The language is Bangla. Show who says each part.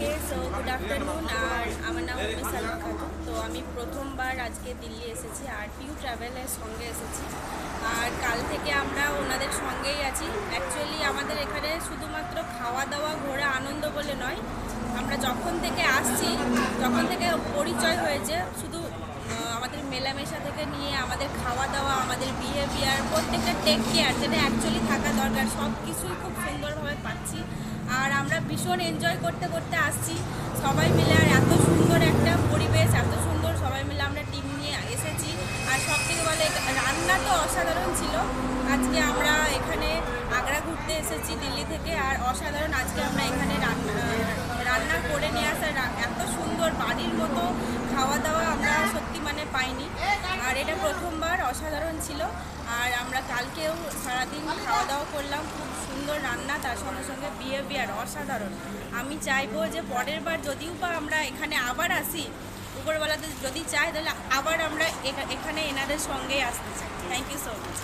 Speaker 1: সবাইকে। Good afternoon. আর আমার নাম সালমা খাতুন। তো আমি প্রথমবার আজকে দিল্লি এসেছি আর পিউ ট্রাভেলের সঙ্গে এসেছি। আর কাল থেকে আমরা ওনাদের সঙ্গেই আছি। অ্যাকচুয়ালি আমাদের এখানে শুধুমাত্র খাওয়া দাওয়া ঘোরা আনন্দ বলে নয়, আমরা যখন থেকে আসছি তখন থেকে পরিচয় হয়েছে শুধু আমাদের মেলামেশা থেকে নিয়ে আমাদের খাওয়া দাওয়া, আমাদের বিহেভিয়ার, প্রত্যেকটা টেক কেয়ার যেটা অ্যাকচুয়ালি থাকা দরকার, সব কিছুই খুব সুন্দরভাবে পাচ্ছি। আর আমরা ভীষণ এনজয় করতে করতে আসছি সবাই মিলে। আর এত সুন্দর একটা পরিবেশ, এত সুন্দর সবাই মিলে আমরা টিম নিয়ে এসেছি। আর সব থেকে বলে রান্না তো অসাধারণ ছিল। আজকে আমরা এখানে আগ্রা ঘুরতে এসেছি দিল্লি থেকে, আর অসাধারণ আজকে আমরা এখানে রান্না করে নিয়ে আসার এত সুন্দর বাড়ির মতো খাওয়া দাওয়া আমরা সত্যি মানে পাইনি। আর এটা প্রথমবার, অসাধারণ ছিল। আর আমরা কালকেও সারাদিন খাওয়া দাওয়া করলাম, খুব সুন্দর রান্না, তার সঙ্গে সঙ্গে বিহেভিয়ার অসাধারণ। আমি চাইবো যে পরের বার যদিও বা আমরা এখানে আবার আসি, উপরবেলাতে যদি চাই তাহলে আবার আমরা এখানে এনাদের সঙ্গেই আসতে চাই। Thank you so much.